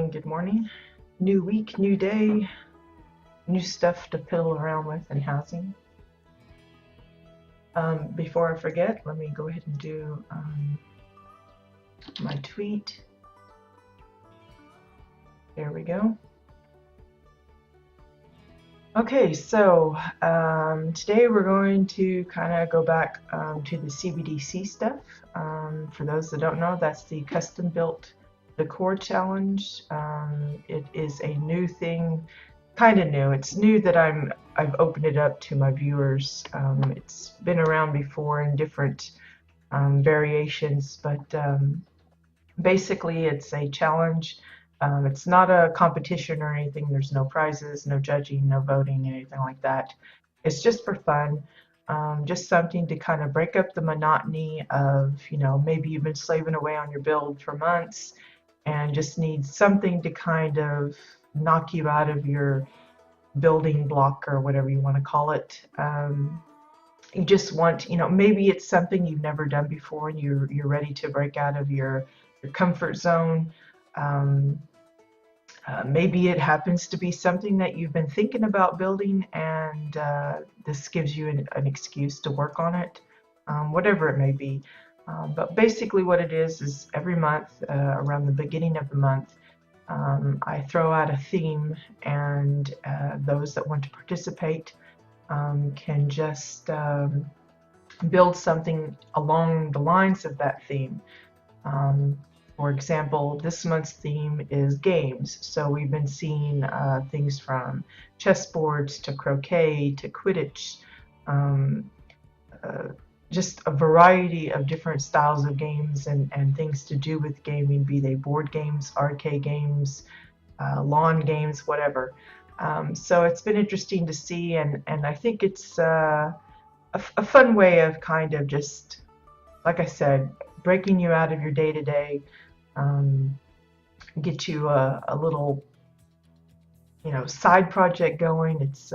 morning, good morning. New week, new day, new stuff to fiddle around with in housing. Before I forget, let me go ahead and do my tweet. There we go. Okay, so today we're going to kind of go back to the CBDC stuff. For those that don't know, that's the custom built decor challenge. It is a new thing, kind of new. It's new that I've opened it up to my viewers. It's been around before in different variations, but basically it's a challenge. It's not a competition or anything. There's no prizes, no judging, no voting, anything like that. It's just for fun. Just something to kind of break up the monotony of, maybe you've been slaving away on your build for months and just need something to kind of knock you out of your building block or whatever you want to call it. You just want, maybe it's something you've never done before and you're ready to break out of your comfort zone. Maybe it happens to be something that you've been thinking about building and this gives you an excuse to work on it, whatever it may be. But basically what it is every month, around the beginning of the month, I throw out a theme and those that want to participate can just build something along the lines of that theme. For example, this month's theme is games, so we've been seeing things from chessboards to croquet to Quidditch, just a variety of different styles of games and things to do with gaming, be they board games, arcade games, lawn games, whatever. So it's been interesting to see, and I think it's a fun way of kind of just, like I said, breaking you out of your day-to-day, get you a little, side project going. It's,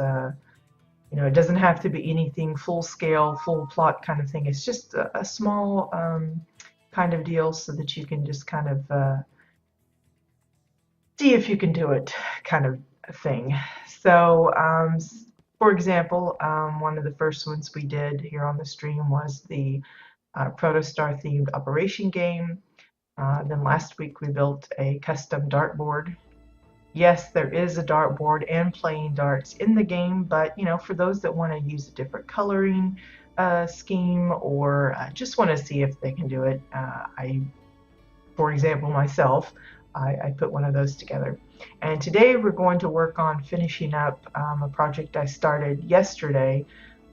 it doesn't have to be anything full scale, full plot kind of thing. It's just a small kind of deal so that you can just kind of see if you can do it kind of thing. So, for example, one of the first ones we did here on the stream was the Protostar themed operation game. Then last week we built a custom dartboard. Yes, there is a dartboard and playing darts in the game, but for those that want to use a different coloring scheme or just want to see if they can do it, for example, myself, I put one of those together. And today we're going to work on finishing up a project I started yesterday.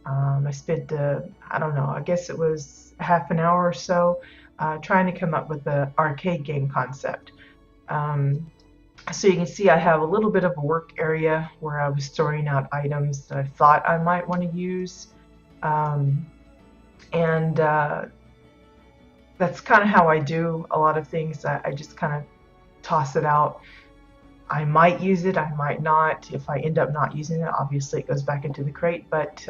I spent, I don't know, I guess it was half an hour or so trying to come up with an arcade game concept. So you can see I have a little bit of a work area where I was storing out items that I thought I might want to use. That's kind of how I do a lot of things. I just kind of toss it out. I might use it, I might not. If I end up not using it, obviously it goes back into the crate, but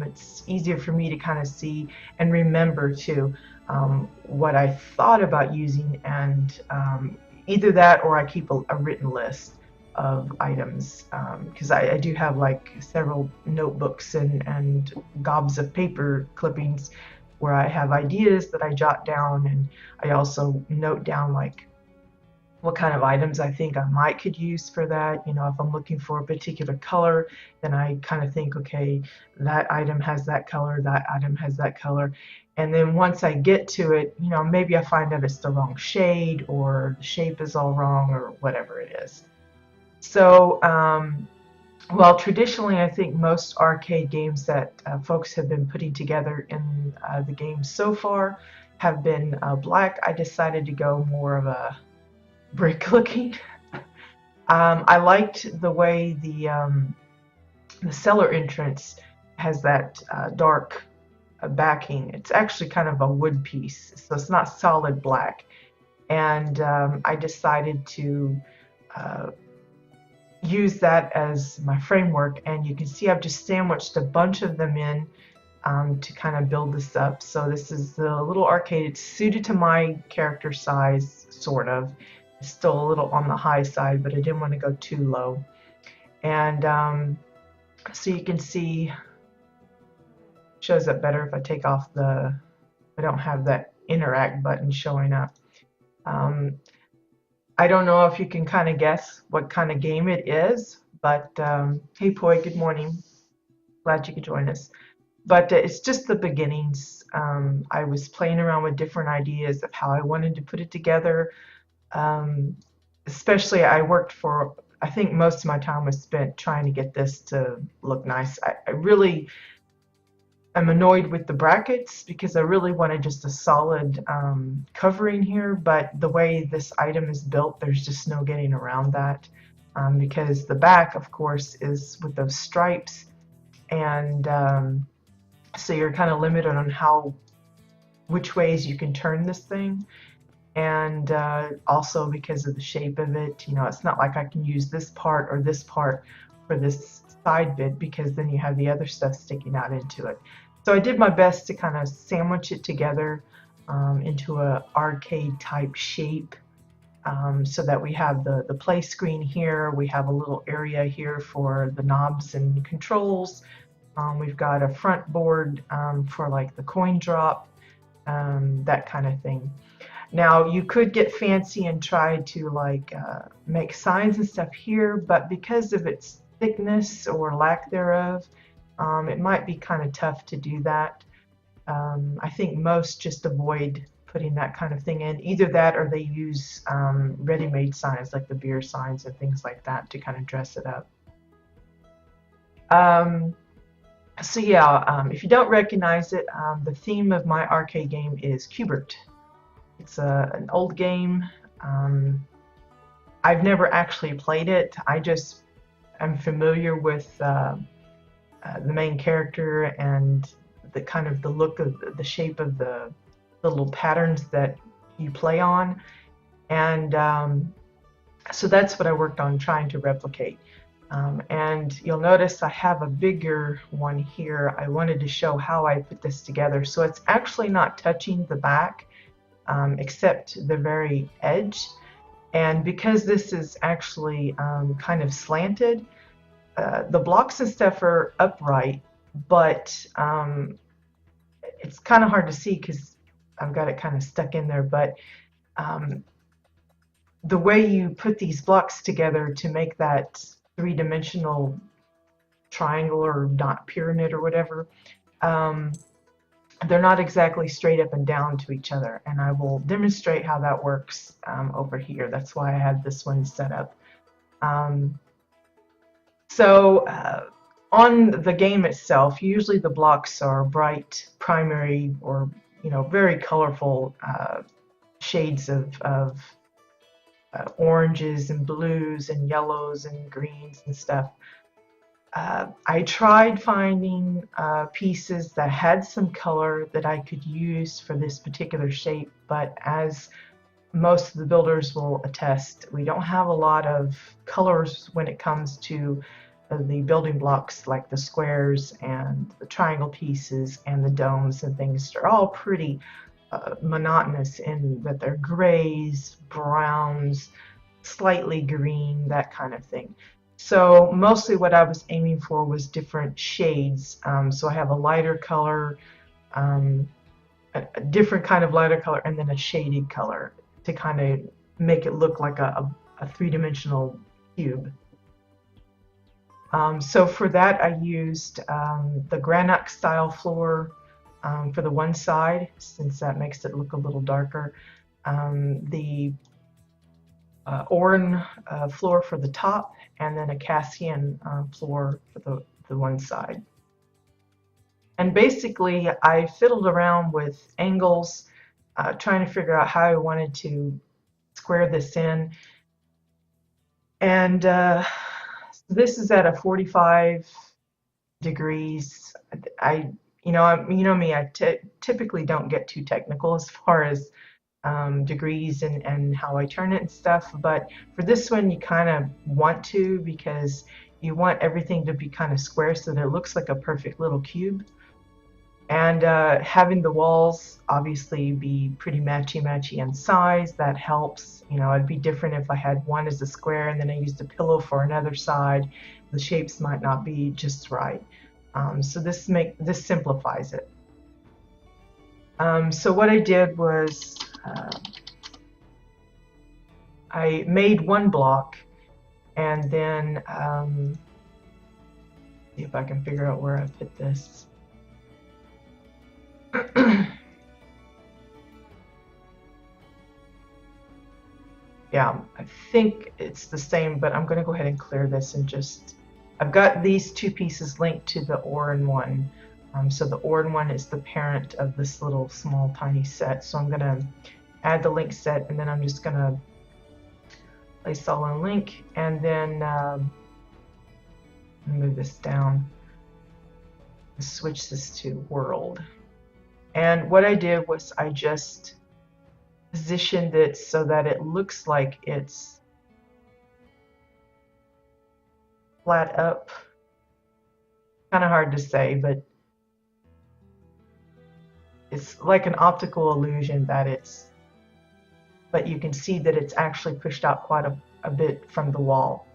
it's easier for me to kind of see and remember too what I thought about using, and either that or I keep a written list of items, because I do have like several notebooks and gobs of paper clippings where I have ideas that I jot down, and I also note down like what kind of items I think I could use for that. If I'm looking for a particular color, then I kind of think, okay, that item has that color, that item has that color. And then once I get to it, maybe I find out it's the wrong shade or the shape is all wrong or whatever it is. So, well, traditionally, I think most arcade games that folks have been putting together in the games so far have been black. I decided to go more of a brick looking. I liked the way the cellar entrance has that dark backing. It's actually kind of a wood piece, so it's not solid black. And I decided to use that as my framework, and you can see I've just sandwiched a bunch of them in to kind of build this up. So this is the little arcade. It's suited to my character size, sort of. is still a little on the high side, but I didn't want to go too low. And so you can see, shows up better if I take off I don't have that interact button showing up. I don't know if you can kind of guess what kind of game it is, but hey Poi, good morning. Glad you could join us. But it's just the beginnings. I was playing around with different ideas of how I wanted to put it together. Especially I think most of my time was spent trying to get this to look nice. I really am annoyed with the brackets because I really wanted just a solid covering here, but the way this item is built, there's just no getting around that, because the back, of course, is with those stripes, and so you're kind of limited on which ways you can turn this thing. And also because of the shape of it, it's not like I can use this part or this part for this side bit, because then you have the other stuff sticking out into it. So I did my best to kind of sandwich it together into a arcade type shape, so that we have the play screen here, we have a little area here for the knobs and controls, we've got a front board for like the coin drop, that kind of thing. Now you could get fancy and try to like make signs and stuff here, but because of its thickness or lack thereof, it might be kind of tough to do that. I think most just avoid putting that kind of thing in. Either that or they use ready-made signs like the beer signs and things like that to kind of dress it up. So yeah, if you don't recognize it, the theme of my arcade game is Q*bert. It's an old game. I've never actually played it. I'm familiar with the main character and the kind of the look of the shape of the little patterns that you play on, and so that's what I worked on trying to replicate. And you'll notice I have a bigger one here. I wanted to show how I put this together, so it's actually not touching the back, except the very edge. And because this is actually kind of slanted, the blocks and stuff are upright, but it's kind of hard to see because I've got it kind of stuck in there. But the way you put these blocks together to make that three-dimensional triangle or not pyramid or whatever, they're not exactly straight up and down to each other, and I will demonstrate how that works over here. That's why I had this one set up. So on the game itself, usually the blocks are bright primary or very colorful shades of oranges and blues and yellows and greens and stuff. I tried finding pieces that had some color that I could use for this particular shape, but as most of the builders will attest, we don't have a lot of colors when it comes to the building blocks, like the squares and the triangle pieces and the domes and things. They're all pretty monotonous in that they're grays, browns, slightly green, that kind of thing. So mostly what I was aiming for was different shades. So I have a lighter color, a different kind of lighter color, and then a shaded color to kind of make it look like a three-dimensional cube. So for that I used the granite style floor for the one side, since that makes it look a little darker. The Oran floor for the top, and then a Cassian floor for the one side. And basically I fiddled around with angles, trying to figure out how I wanted to square this in. And this is at a 45 degrees. You know me, I typically don't get too technical as far as degrees and how I turn it and stuff, but for this one you kind of want to, because you want everything to be kind of square so that it looks like a perfect little cube. And having the walls obviously be pretty matchy in size, that helps. You know, it'd be different if I had one as a square and then I used a pillow for another side. The shapes might not be just right. So this simplifies it. So what I did was I made one block, and then see if I can figure out where I put this. Yeah, I think it's the same, but I'm going to go ahead and clear this and just, I've got these two pieces linked to the Orin one. So the Orin one is the parent of this little small tiny set. So I'm going to add the link set, and then I'm just going to place all on link, and then move this down, switch this to world. And what I did was I just positioned it so that it looks like it's flat up. Kind of hard to say, but it's like an optical illusion that it's, but you can see that it's actually pushed out quite a bit from the wall.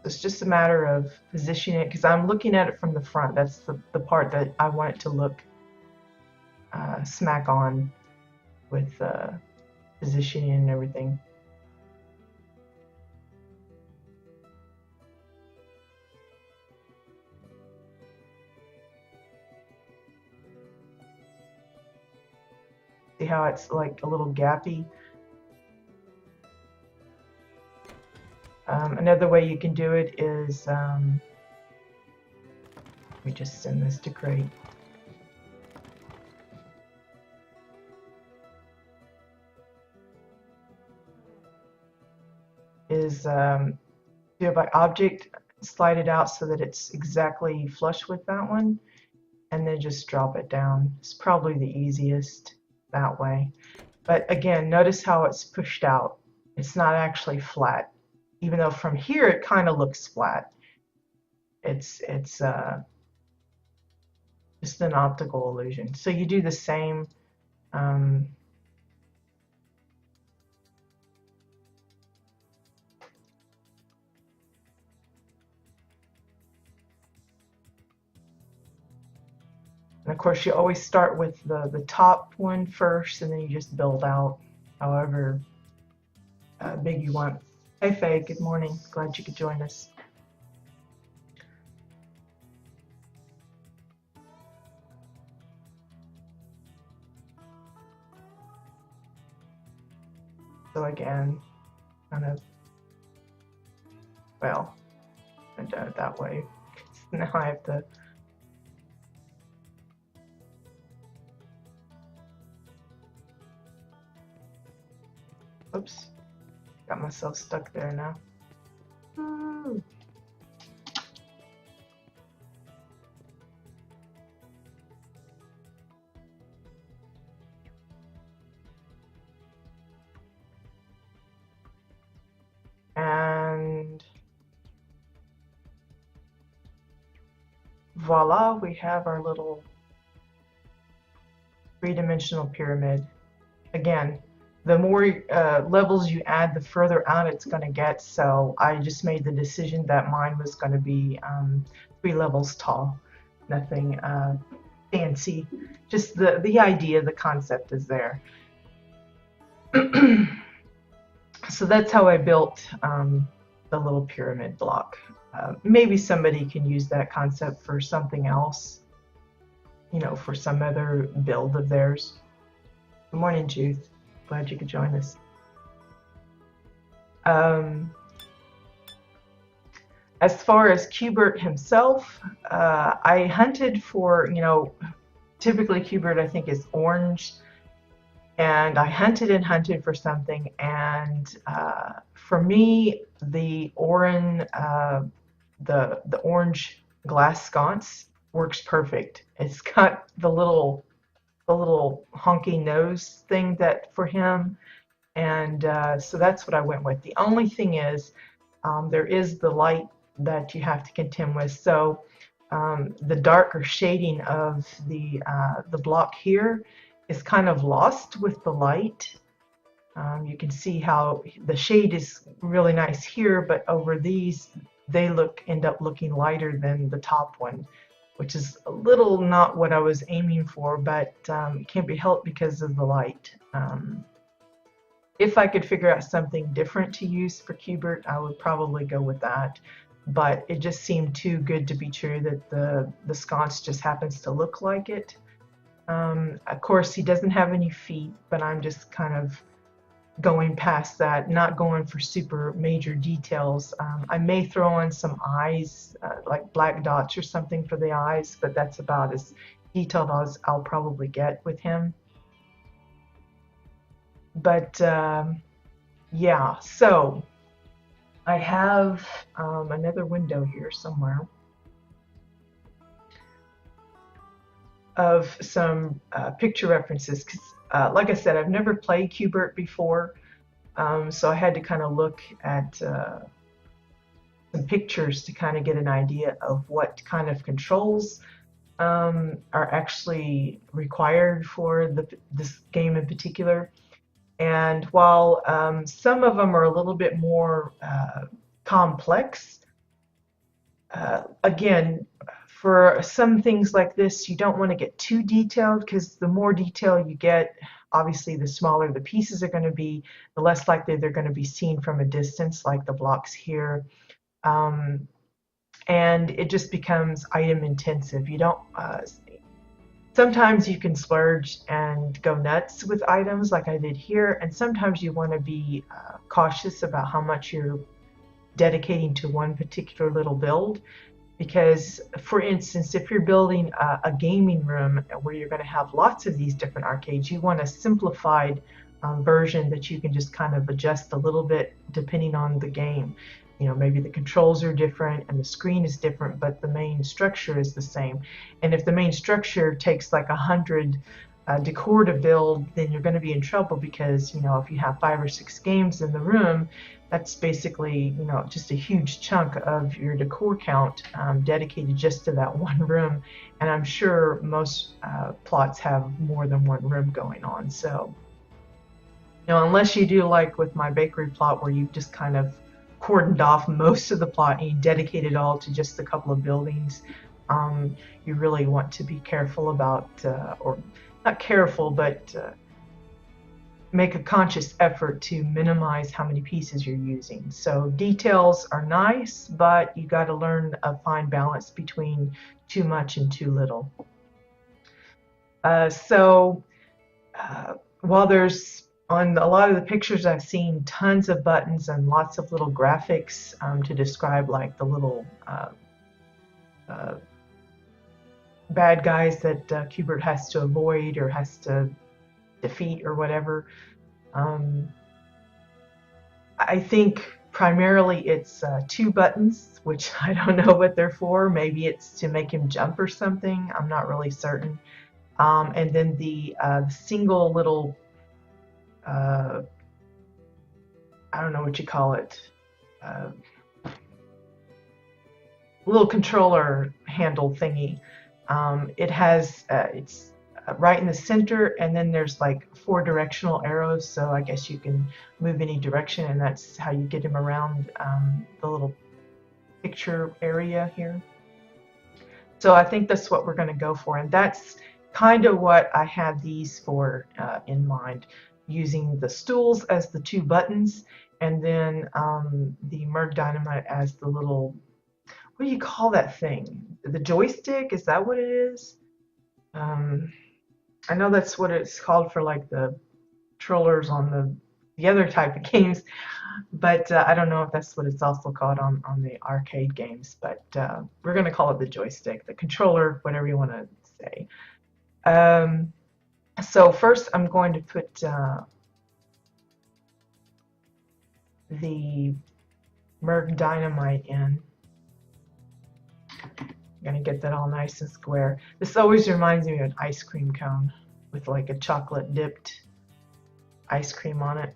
It's just a matter of positioning it, because I'm looking at it from the front. That's the part that I want it to look smack on with positioning and everything. See how it's like a little gappy? Another way you can do it is, let me just send this to Crate. Is do it by object, slide it out so that it's exactly flush with that one, and then just drop it down. It's probably the easiest that way. But again, notice how it's pushed out. It's not actually flat. Even though from here it kind of looks flat. It's just an optical illusion. So you do the same. And of course, you always start with the top one first, and then you just build out however big you want. Hey Faye, good morning. Glad you could join us. So again, kind of, well, I've done it that way. Now I have to oops, got myself stuck there now. Ooh. And voila, we have our little three-dimensional pyramid. Again, the more levels you add, the further out it's going to get. So I just made the decision that mine was going to be 3 levels tall. Nothing fancy. Just the idea, the concept is there. So that's how I built the little pyramid block. Maybe somebody can use that concept for something else, you know, for some other build of theirs. Good morning, Judith. Glad you could join us. As far as Qbert himself, I hunted for, you know, typically Qbert I think is orange, and I hunted and hunted for something, and for me the orange glass sconce works perfect. It's got the little honky nose thing that for him, and so that's what I went with. The only thing is there is the light that you have to contend with. So the darker shading of the block here is kind of lost with the light. You can see how the shade is really nice here, but over these they end up looking lighter than the top one, which is a little not what I was aiming for, but it can't be helped because of the light. If I could figure out something different to use for Q*bert, I would probably go with that. But it just seemed too good to be true that the sconce just happens to look like it. Of course, he doesn't have any feet, but I'm just kind of going past that, not going for super major details. I may throw on some eyes, like black dots or something for the eyes, but that's about as detailed as I'll probably get with him. But yeah, so I have another window here somewhere of some picture references, because like I said, I've never played Q*bert before, so I had to kind of look at some pictures to kind of get an idea of what kind of controls are actually required for this game in particular. And while some of them are a little bit more complex, again, for some things like this, you don't want to get too detailed, because the more detail you get, obviously the smaller the pieces are going to be, the less likely they're going to be seen from a distance, like the blocks here. And it just becomes item intensive. You don't sometimes you can splurge and go nuts with items like I did here, and sometimes you want to be cautious about how much you're dedicating to one particular little build. Because, for instance, if you're building a gaming room where you're going to have lots of these different arcades, you want a simplified version that you can just kind of adjust a little bit depending on the game. You know, maybe the controls are different and the screen is different, but the main structure is the same. And if the main structure takes like 100 decor to build, then you're going to be in trouble, because, you know, if you have 5 or 6 games in the room, that's basically, you know, just a huge chunk of your decor count dedicated just to that one room. And I'm sure most plots have more than one room going on. So, you know, unless you do like with my bakery plot, where you just kind of cordoned off most of the plot and you dedicate it all to just a couple of buildings, you really want to be careful about, or not careful, but make a conscious effort to minimize how many pieces you're using. So details are nice, but you got to learn a fine balance between too much and too little. While there's, on a lot of the pictures I've seen, tons of buttons and lots of little graphics to describe like the little bad guys that Q*bert has to avoid or has to defeat or whatever. I think primarily it's 2 buttons, which I don't know what they're for. Maybe it's to make him jump or something. I'm not really certain. And then the single little, I don't know what you call it, little controller handle thingy. It has, it's right in the center, and then there's like 4 directional arrows, so I guess you can move any direction, and that's how you get him around the little picture area here. So I think that's what we're going to go for, and that's kind of what I had these for in mind, using the stools as the 2 buttons, and then the Merg Dynamite as the little, what do you call that thing? The joystick? Is that what it is? I know that's what it's called for like the controllers on the other type of games, but I don't know if that's what it's also called on the arcade games, but we're going to call it the joystick, the controller, whatever you want to say. So first I'm going to put the Merg Dynamite in. I'm going to get that all nice and square. This always reminds me of an ice cream cone with like a chocolate dipped ice cream on it.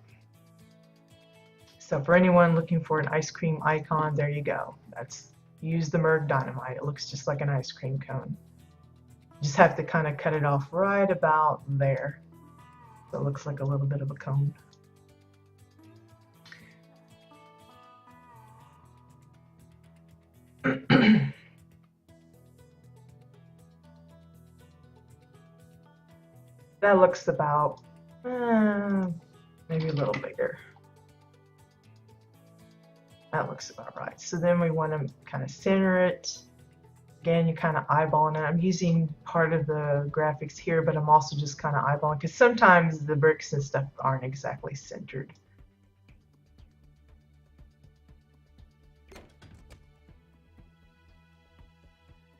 So for anyone looking for an ice cream icon, there you go. Use the Merg Dynamite. It looks just like an ice cream cone. You just have to kind of cut it off right about there. So it looks like a little bit of a cone. That looks about, maybe a little bigger. That looks about right. So then we want to kind of center it. Again, you kind of eyeballing it. I'm using part of the graphics here, but I'm also just kind of eyeballing because sometimes the bricks and stuff aren't exactly centered.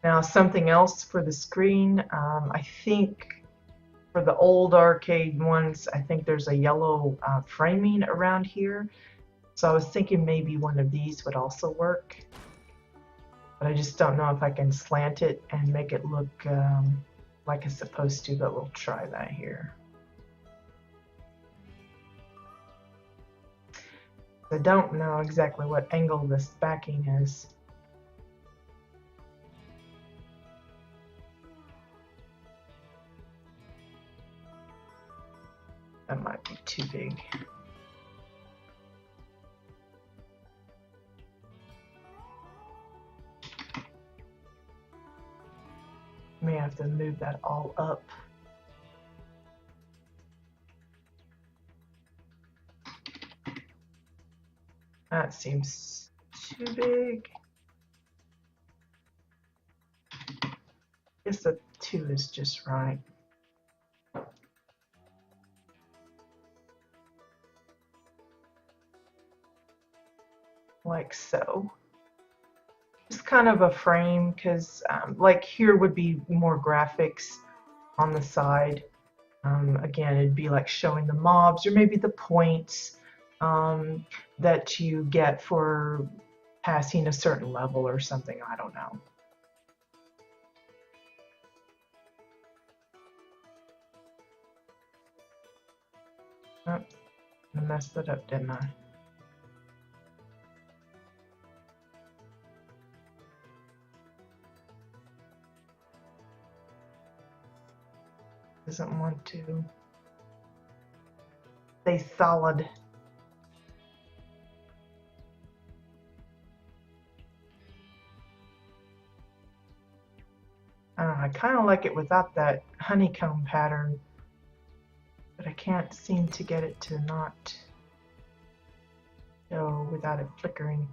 Now, something else for the screen, I think for the old arcade ones, I think there's a yellow framing around here. So I was thinking maybe one of these would also work. But I just don't know if I can slant it and make it look like it's supposed to, but we'll try that here. I don't know exactly what angle this backing is. That might be too big. May have to move that all up. That seems too big. I guess the 2 is just right. Like so. Just kind of a frame, because like here would be more graphics on the side. Again, it'd be like showing the mobs or maybe the points that you get for passing a certain level or something. I don't know. Oh, I messed that up, didn't I? Doesn't want to stay solid. I kind of like it without that honeycomb pattern, but I can't seem to get it to not go without it flickering.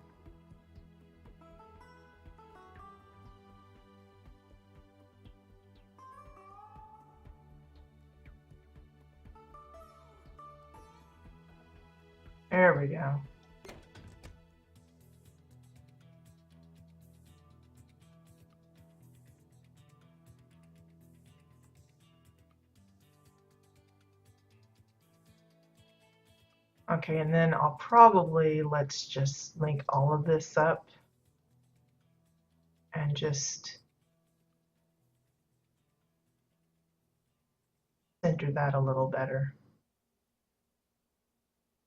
There we go. Okay, and then I'll probably, let's just link all of this up and just center that a little better.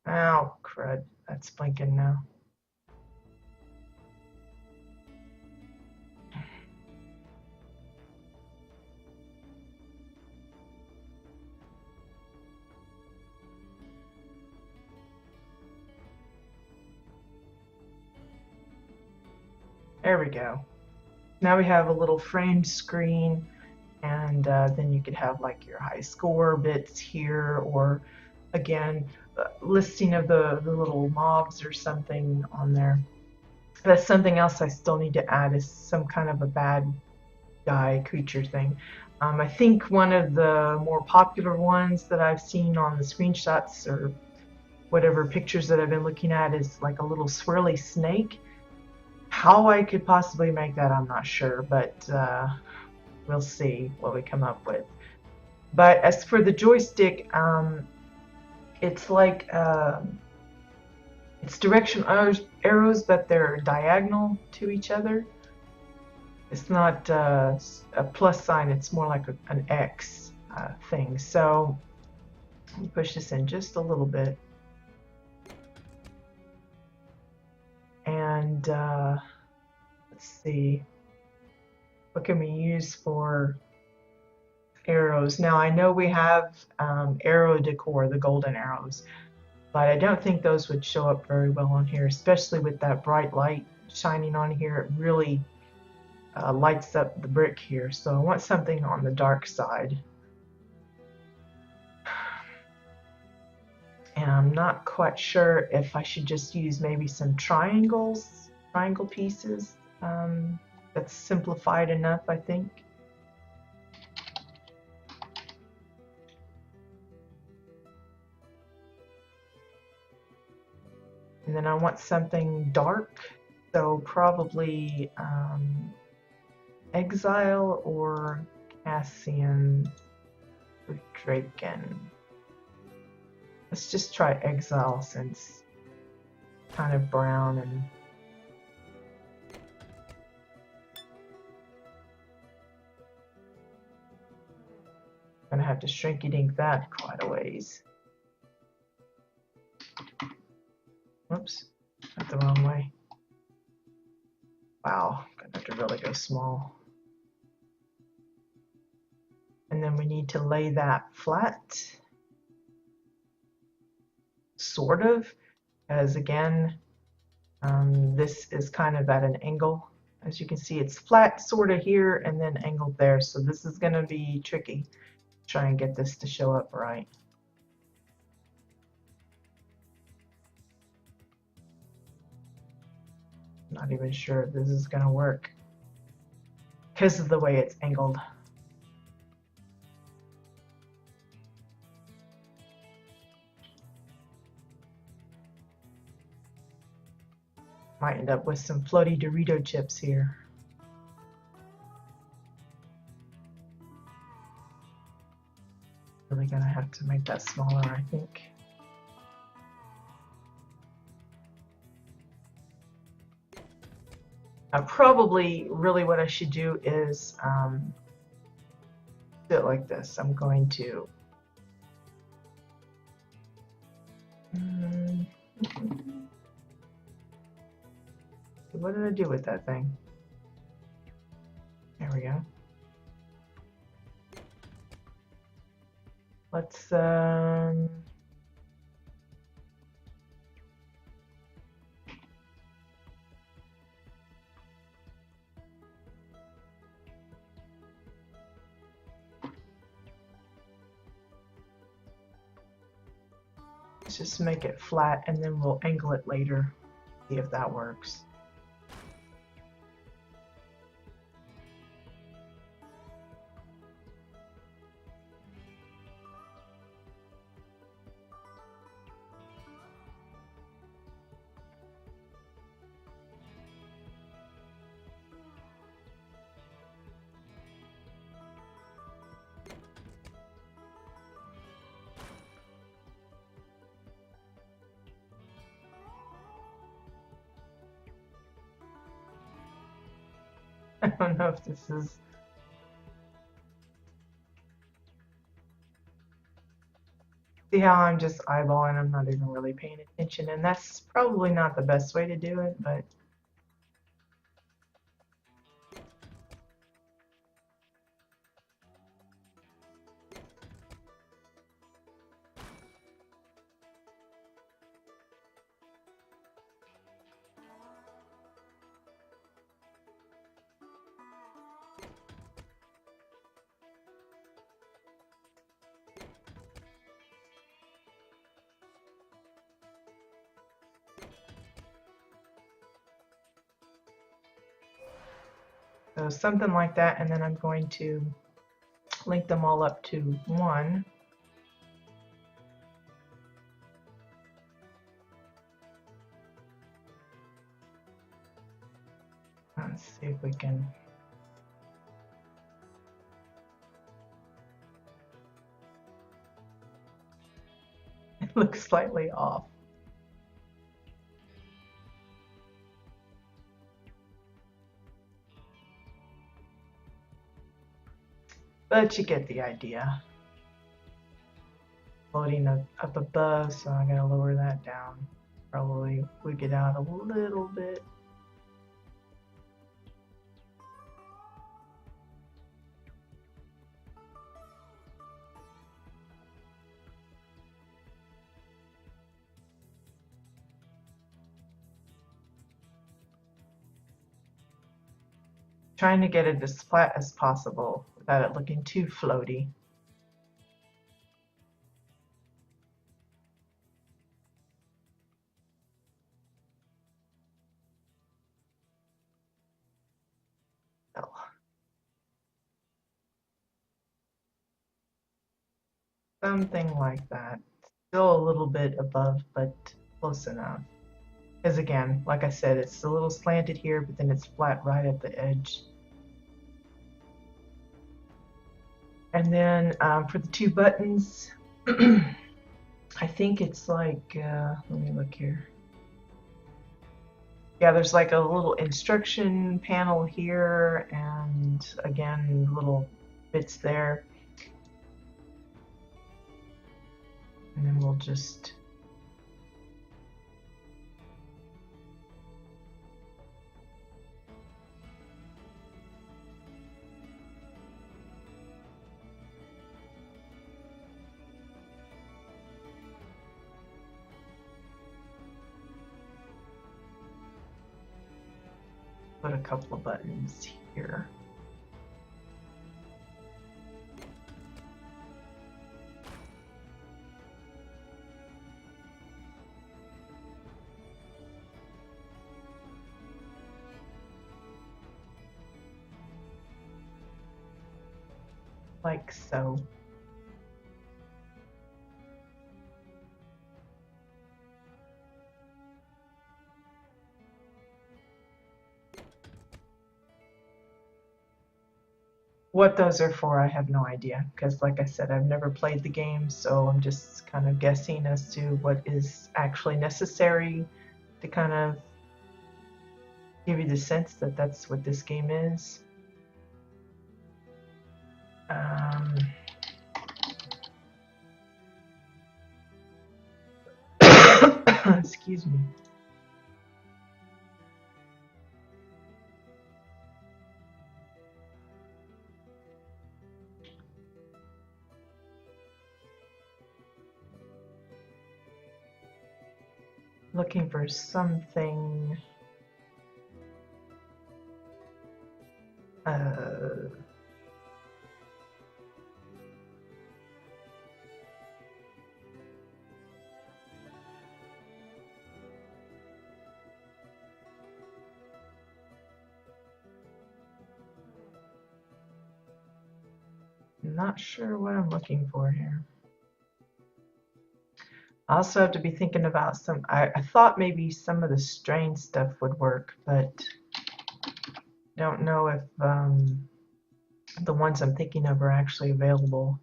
Oh, crud, that's blinking now. There we go. Now we have a little framed screen, and then you could have like your high score bits here, or again, listing of the little mobs or something on there. That's something else I still need to add, is some kind of a bad guy creature thing. I think one of the more popular ones that I've seen on the screenshots or whatever pictures that I've been looking at is like a little swirly snake. How I could possibly make that, I'm not sure, but we'll see what we come up with. But as for the joystick, it's like it's direction arrows, but they're diagonal to each other. It's not a plus sign, it's more like an X thing. So push this in just a little bit. let's see. What can we use for arrows? Now I know we have arrow decor, the golden arrows, but I don't think those would show up very well on here, especially with that bright light shining on here. It really lights up the brick here. So I want something on the dark side. And I'm not quite sure if I should just use maybe some triangle pieces. That's simplified enough, I think. And then I want something dark, so probably Exile or Cassian or Draken. Let's just try Exile since it's kind of brown and I'm gonna have to shrinky dink that quite a ways. Whoops, went the wrong way. Wow, gonna have to really go small. And then we need to lay that flat, sort of, as again, this is kind of at an angle. As you can see, it's flat sort of here and then angled there. So this is gonna be tricky. Try and get this to show up right. Not even sure if this is going to work because of the way it's angled. Might end up with some floaty Dorito chips here. Really gonna have to make that smaller, I think. Probably really what I should do is do it like this. I'm going to what did I do with that thing? There we go. Let's just make it flat and then we'll angle it later, see if that works. I don't know if this is... See how I'm just eyeballing, I'm not even really paying attention, and that's probably not the best way to do it, but... So something like that, and then I'm going to link them all up to one. Let's see if we can... It looks slightly off. But you get the idea. Floating up above, so I'm gonna lower that down. Probably wig it out a little bit. Trying to get it as flat as possible without it looking too floaty. Oh. Something like that. Still a little bit above, but close enough. Because again, like I said, it's a little slanted here, but then it's flat right at the edge. And then for the two buttons, I think it's like, let me look here. Yeah, there's like a little instruction panel here, and again, little bits there. And then we'll just put a couple of buttons here. Like so. What those are for, I have no idea, because like I said, I've never played the game, so I'm just kind of guessing as to what is actually necessary to kind of give you the sense that that's what this game is. Excuse me. Looking for something. Not sure what I'm looking for here. I also have to be thinking about some, I thought maybe some of the strain stuff would work, but don't know if the ones I'm thinking of are actually available.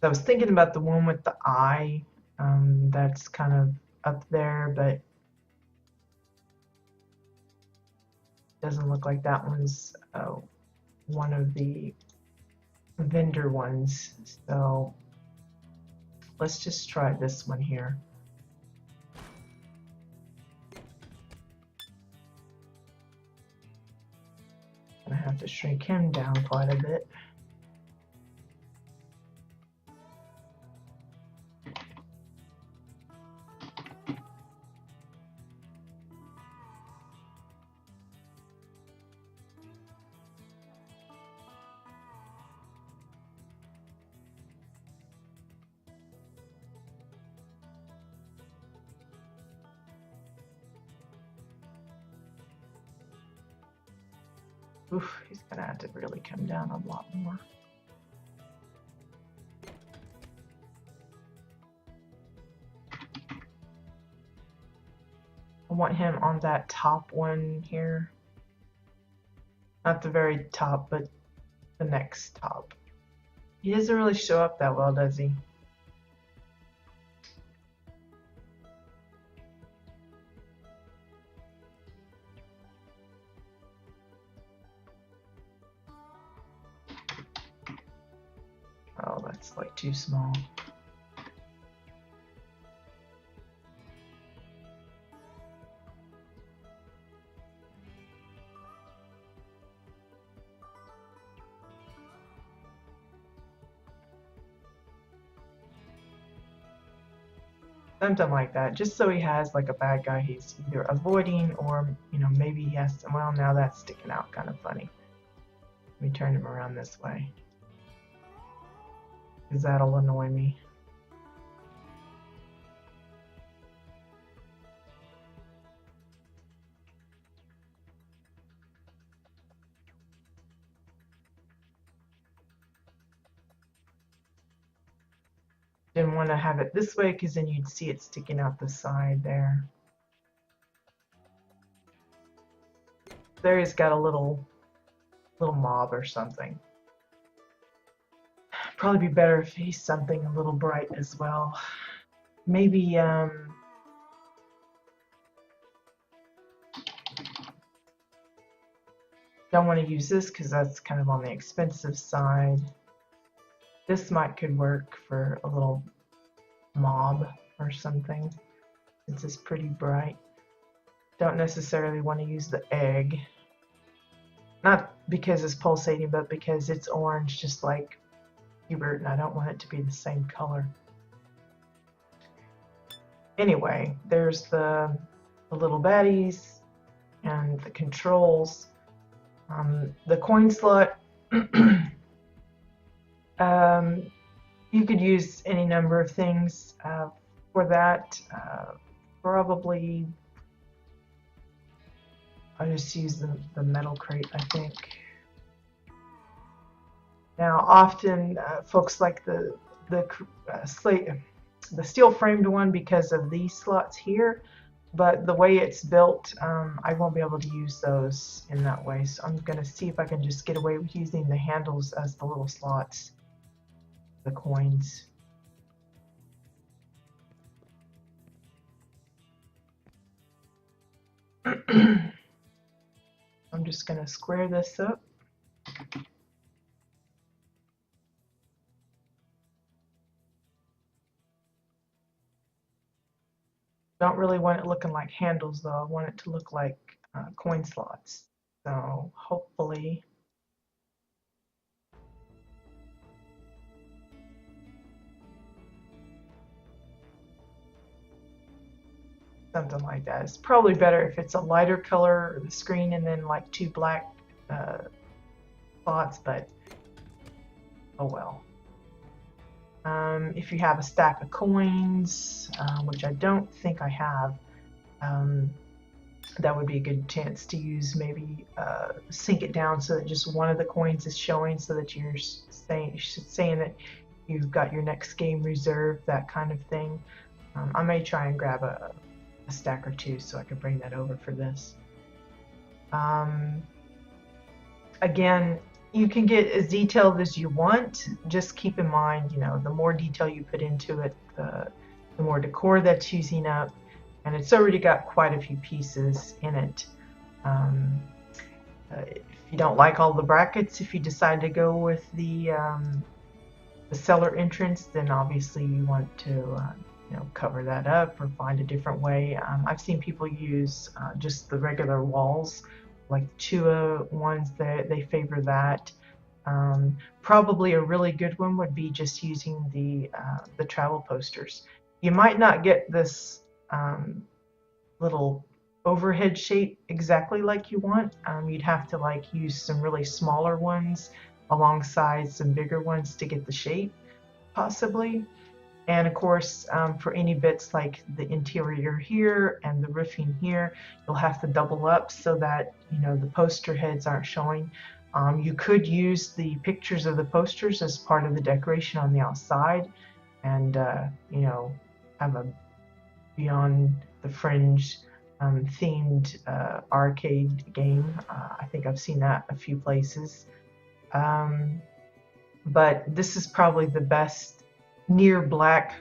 I was thinking about the one with the eye, that's kind of up there, but doesn't look like that one's one of the vendor ones. So let's just try this one here. I have to shrink him down quite a bit. Oof, he's gonna have to really come down a lot more. I want him on that top one here. Not the very top, but the next top. He doesn't really show up that well, does he? Oh, that's like too small. Something like that, just so he has like a bad guy he's either avoiding or, you know, maybe he has to, well, now that's sticking out kind of funny. Let me turn him around this way, because that'll annoy me. Didn't want to have it this way because then you'd see it sticking out the side there. There he's got a little mob or something. Probably be better if he's something a little bright as well. Maybe don't want to use this because that's kind of on the expensive side. This could work for a little mob or something, since it's pretty bright. Don't necessarily want to use the egg. Not because it's pulsating, but because it's orange, just like Hubert, and I don't want it to be the same color. Anyway, there's the little baddies and the controls. The coin slot, you could use any number of things for that. Probably, I'll just use the metal crate, I think. Now, often folks like the steel framed one because of these slots here, but the way it's built, I won't be able to use those in that way. So I'm going to see if I can just get away with using the handles as the little slots, the coins. I'm just going to square this up. Don't really want it looking like handles though. I want it to look like coin slots. So hopefully something like that. It's probably better if it's a lighter color of the screen and then like two black spots, but oh well. If you have a stack of coins, which I don't think I have, that would be a good chance to use. Maybe sync it down so that just one of the coins is showing, so that you're saying that you've got your next game reserved, that kind of thing. I may try and grab a stack or two so I can bring that over for this. Again, you can get as detailed as you want. Just keep in mind, you know, the more detail you put into it, the more decor that's using up, and it's already got quite a few pieces in it. If you don't like all the brackets, if you decide to go with the cellar entrance, then obviously you want to you know, cover that up or find a different way. I've seen people use just the regular walls, like the Chua ones, they favor that. Probably a really good one would be just using the travel posters. You might not get this little overhead shape exactly like you want. You'd have to like use some really smaller ones alongside some bigger ones to get the shape, possibly. And of course, for any bits like the interior here and the roofing here, you'll have to double up so that, you know, the poster heads aren't showing. You could use the pictures of the posters as part of the decoration on the outside, and you know, have a Beyond the Fringe themed arcade game. I think I've seen that a few places. But this is probably the best near black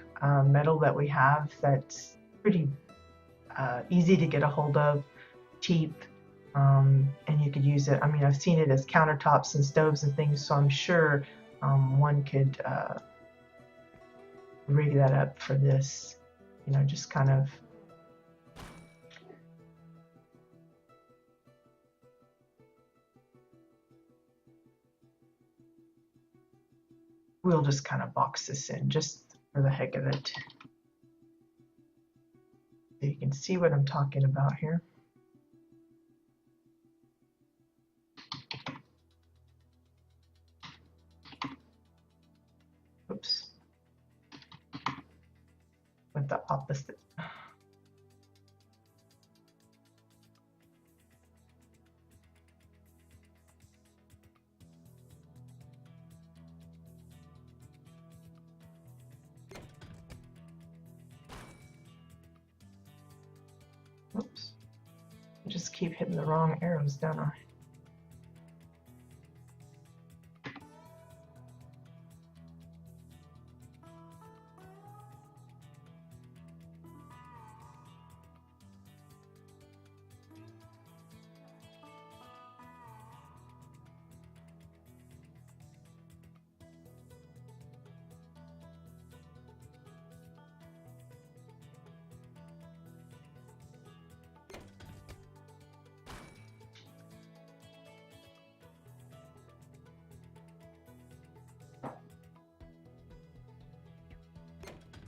metal that we have, that's pretty easy to get a hold of, cheap, and you could use it. I mean, I've seen it as countertops and stoves and things, so I'm sure one could rig that up for this, you know, just kind of we'll just kind of box this in just for the heck of it. So you can see what I'm talking about here. Oops. With the opposite. Oops. I just keep hitting the wrong arrows, don't I?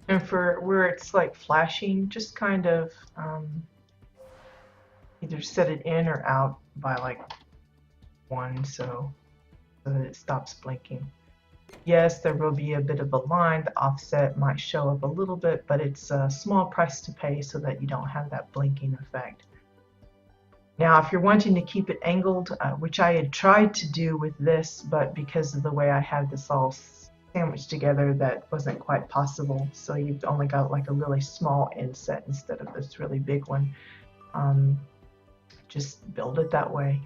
And for where it's like flashing, just kind of either set it in or out by like 1 so that it stops blinking. Yes, there will be a bit of a line. The offset might show up a little bit, but it's a small price to pay so that you don't have that blinking effect. Now, if you're wanting to keep it angled, which I had tried to do with this, but because of the way I had this all sandwiched together, that wasn't quite possible. So you've only got like a really small inset instead of this really big one. Just build it that way.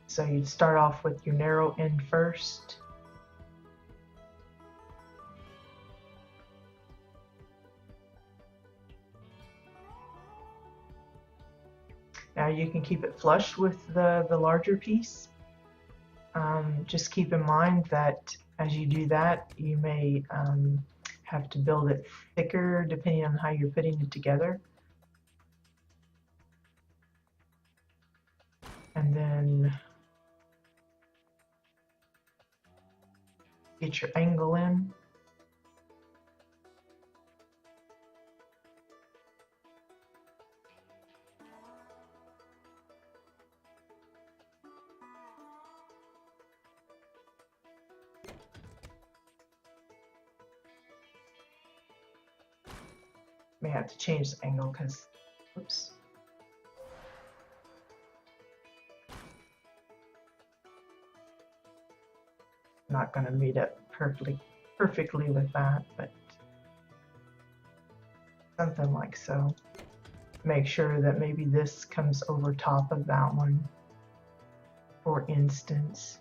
So you'd start off with your narrow end first. Now you can keep it flush with the larger piece. Just keep in mind that as you do that, you may have to build it thicker depending on how you're putting it together. And then get your angle in. May have to change the angle because, oops. Not going to meet up perfectly with that, but something like so. Make sure that maybe this comes over top of that one, for instance.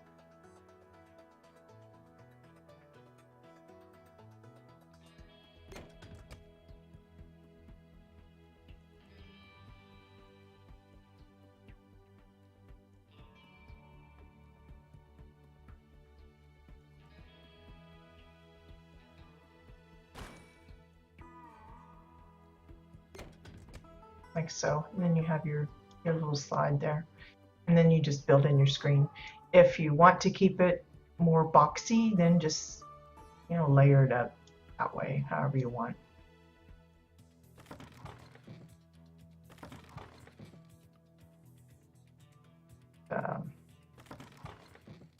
Like so, and then you have your little slide there, and then you just build in your screen. If you want to keep it more boxy, then just layer it up that way, however you want.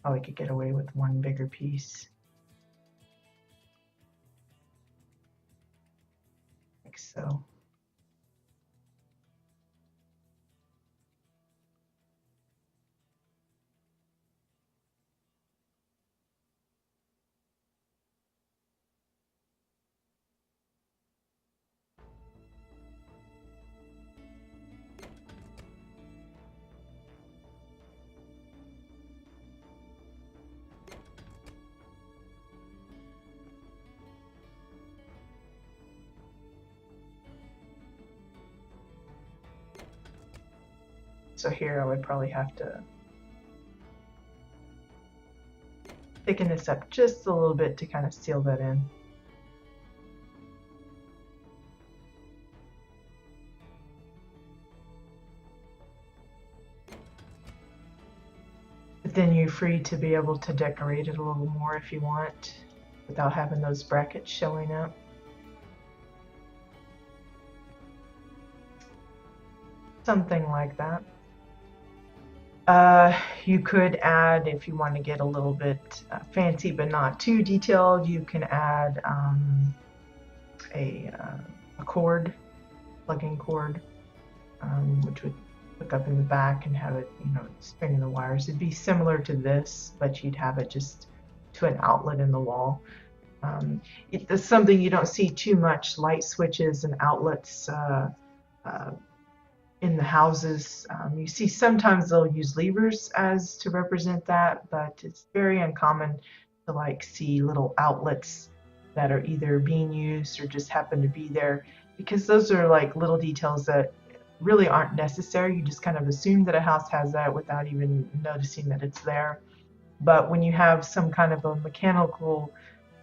Probably could get away with one bigger piece, like so. So here I would probably have to thicken this up just a little bit to kind of seal that in. then you're free to be able to decorate it a little more if you want without having those brackets showing up. Something like that. You could add, if you want to get a little bit fancy but not too detailed, you can add a cord, plug-in cord, which would hook up in the back and have it, spinning the wires. It'd be similar to this, but you'd have it just to an outlet in the wall. It's something you don't see too much, light switches and outlets in the houses. You see sometimes they'll use levers as to represent that, but it's very uncommon to see little outlets that are either being used or just happen to be there, because those are little details that really aren't necessary. You just kind of assume that a house has that without even noticing that it's there. But when you have some kind of a mechanical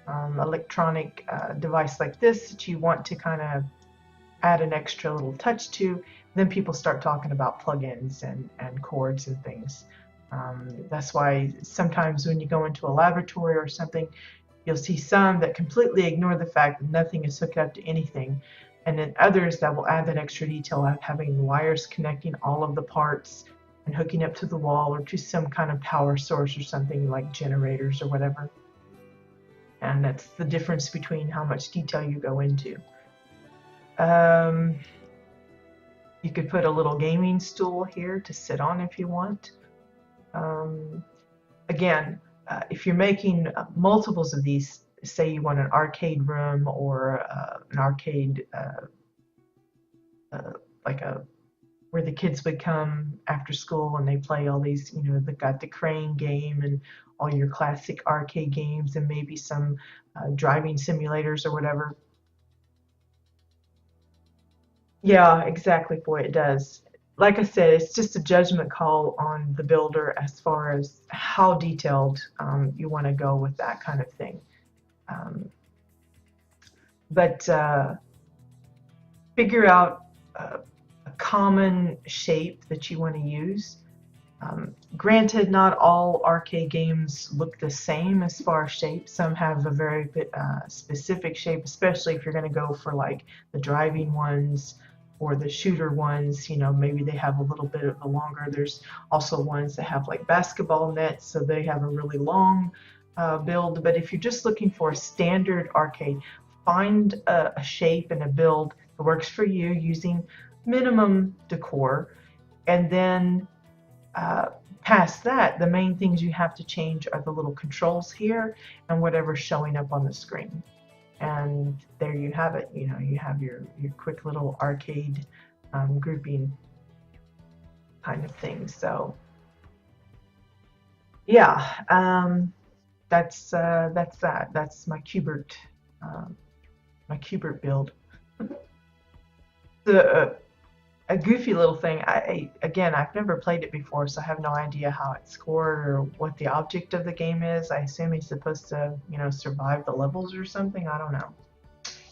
electronic device like this that you want to kind of add an extra little touch to, then people start talking about plugins and cords and things. That's why sometimes when you go into a laboratory or something, you'll see some that completely ignore the fact that nothing is hooked up to anything, and then others that will add that extra detail of having wires connecting all of the parts and hooking up to the wall or to some kind of power source or something like generators or whatever. And that's the difference between how much detail you go into. You could put a little gaming stool here to sit on if you want. Again, if you're making multiples of these, say you want an arcade room or an arcade where the kids would come after school and they play all these, they got the crane game and all your classic arcade games and maybe some driving simulators or whatever. Yeah, exactly, boy, it does. Like I said, it's just a judgment call on the builder as far as how detailed you want to go with that kind of thing. But figure out a common shape that you want to use. Granted, not all arcade games look the same as far as shape. Some have a very specific shape, especially if you're going to go for the driving ones or the shooter ones. Maybe they have a little bit of a longer. There's also ones that have basketball nets, so they have a really long build. But if you're just looking for a standard arcade, find a shape and a build that works for you using minimum decor, and then past that, the main things you have to change are the little controls here and whatever's showing up on the screen. And there you have it. You have your quick little arcade grouping kind of thing. So yeah, that's that. That's my Cubert build. A goofy little thing. I've never played it before, so I have no idea how it's scored or what the object of the game is. I assume he's supposed to, survive the levels or something. I don't know.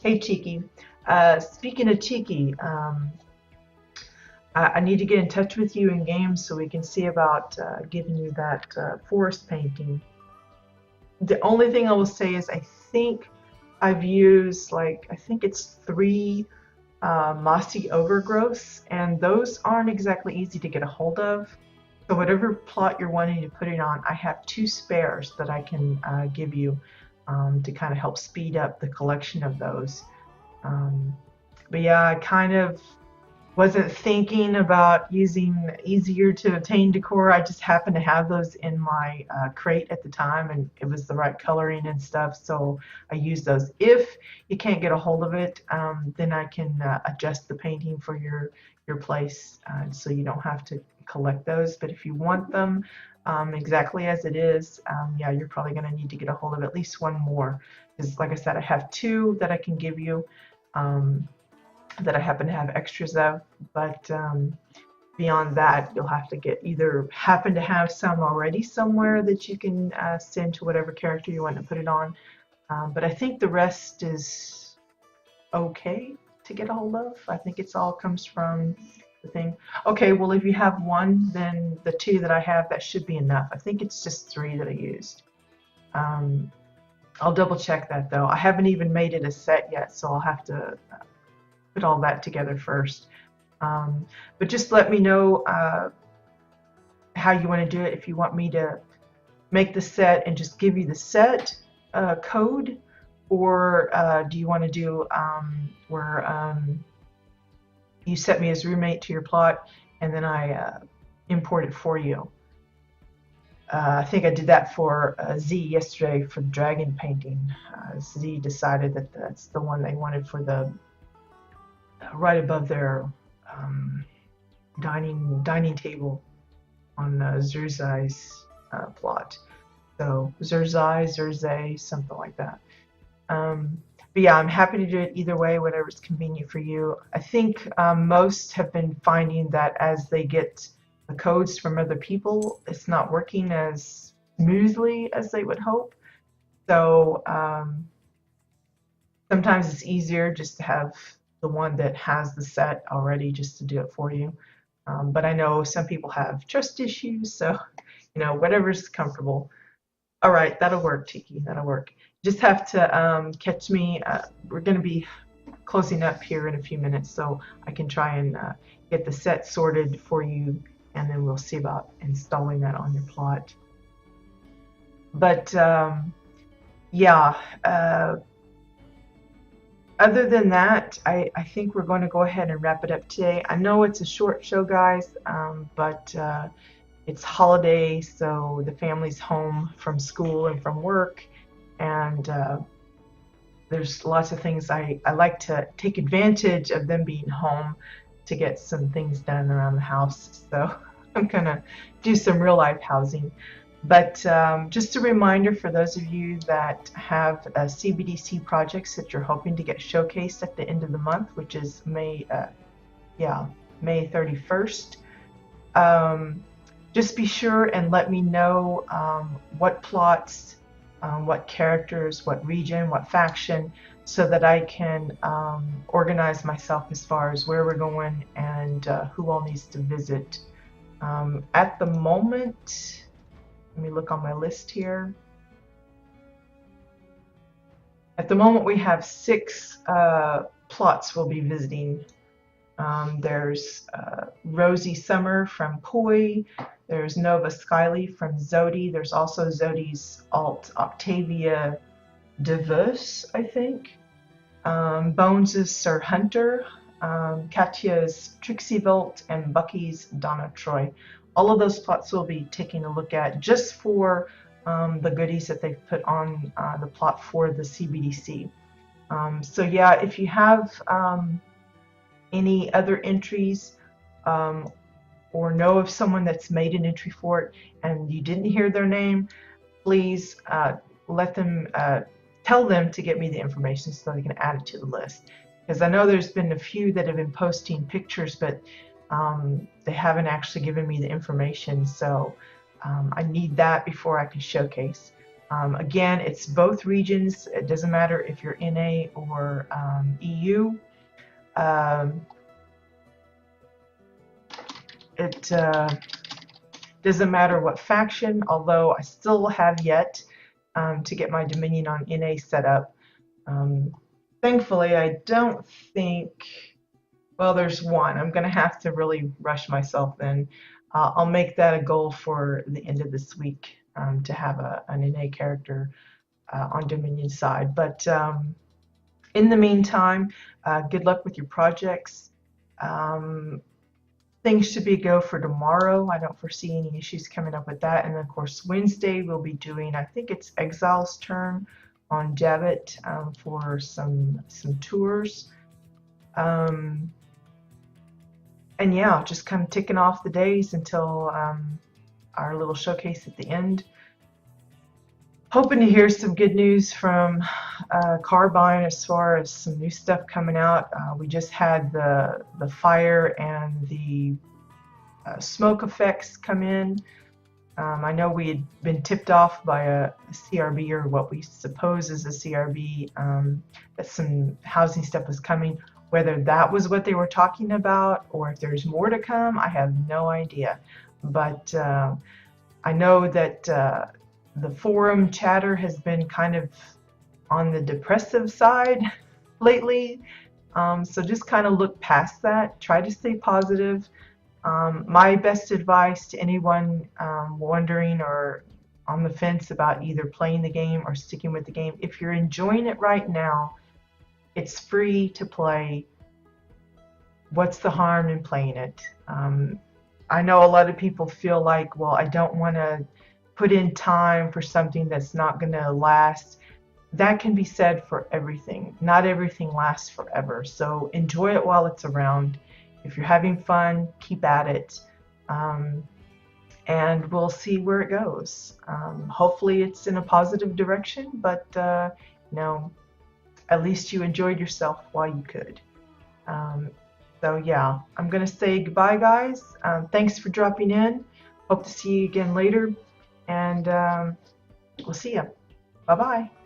Hey, Cheeky. Speaking of Cheeky, I need to get in touch with you in games so we can see about giving you that forest painting. The only thing I will say is I think I've used I think it's 3 mossy overgrowths, and those aren't exactly easy to get a hold of. So whatever plot you're wanting to put it on, I have 2 spares that I can give you to kind of help speed up the collection of those. But yeah, I kind of wasn't thinking about using easier to obtain decor. I just happened to have those in my crate at the time, and it was the right coloring and stuff, so I used those. If you can't get a hold of it, then I can adjust the painting for your place, so you don't have to collect those. But if you want them exactly as it is, yeah, you're probably going to need to get a hold of at least 1 more, because like I said, I have 2 that I can give you that I happen to have extras of, but beyond that, you'll have to happen to have some already somewhere that you can send to whatever character you want to put it on. But I think the rest is okay to get a hold of. I think it's all comes from the thing. Okay, well, if you have one, then the two that I have, that should be enough. I think it's just 3 that I used. I'll double check that though. I haven't even made it a set yet, so I'll have to put all that together first. But just let me know how you want to do it. If you want me to make the set and just give you the set code, or do you want to do where you set me as roommate to your plot and then I import it for you. I think I did that for Z yesterday for the dragon painting. Z decided that that's the one they wanted for the right above their dining table on Zerzai's plot. So Zerzai, something like that. But yeah, I'm happy to do it either way, whatever's convenient for you. I think most have been finding that as they get the codes from other people, it's not working as smoothly as they would hope. So sometimes it's easier just to have the one that has the set already just to do it for you. But I know some people have trust issues, so whatever's comfortable. All right, that'll work, Tiki. That'll work. Just have to catch me. We're going to be closing up here in a few minutes, so I can try and get the set sorted for you, and then we'll see about installing that on your plot. But yeah, other than that, I think we're going to go ahead and wrap it up today. I know it's a short show, guys, but it's holiday, so the family's home from school and from work, and there's lots of things I like to take advantage of them being home to get some things done around the house. So I'm gonna do some real life housing. But just a reminder for those of you that have CBDC projects that you're hoping to get showcased at the end of the month, which is May 31st. Just be sure and let me know what plots, what characters, what region, what faction, so that I can organize myself as far as where we're going and who all needs to visit. At the moment, let me look on my list here. At the moment, we have 6 plots we'll be visiting. There's Rosie Summer from Poi. There's Nova Skyly from Zodi. There's also Zodi's alt Octavia Diverse, I think. Bones' Sir Hunter. Katya's Trixie Volt, and Bucky's Donna Troy. All of those plots we'll be taking a look at just for the goodies that they've put on the plot for the CBDC. So yeah, if you have any other entries or know of someone that's made an entry for it and you didn't hear their name, please let them tell them to get me the information so I can add it to the list. Because I know there's been a few that have been posting pictures, but they haven't actually given me the information, so I need that before I can showcase. Again, it's both regions. It doesn't matter if you're NA or EU. It doesn't matter what faction, although I still have yet to get my Dominion on NA set up. Thankfully, I don't think, well, there's one. I'm going to have to really rush myself then. I'll make that a goal for the end of this week to have an NA character on Dominion side. But in the meantime, good luck with your projects. Things should be go for tomorrow. I don't foresee any issues coming up with that. And of course, Wednesday we'll be doing, I think it's Exile's turn on Jabbit for some tours. And yeah, just kind of ticking off the days until our little showcase at the end. Hoping to hear some good news from Carbine as far as some new stuff coming out. We just had the fire and the smoke effects come in. I know we had been tipped off by a CRB, or what we suppose is a CRB, that some housing stuff was coming. Whether that was what they were talking about or if there's more to come, I have no idea. But I know that the forum chatter has been kind of on the depressive side lately. So just kind of look past that. Try to stay positive. My best advice to anyone wondering or on the fence about either playing the game or sticking with the game, if you're enjoying it right now, it's free to play. What's the harm in playing it? I know a lot of people feel like, well, I don't want to put in time for something that's not going to last. That can be said for everything. Not everything lasts forever. So enjoy it while it's around. If you're having fun, keep at it. And we'll see where it goes. Hopefully it's in a positive direction, but you know, at least you enjoyed yourself while you could. So yeah, I'm going to say goodbye, guys. Thanks for dropping in. Hope to see you again later. And we'll see you. Bye-bye.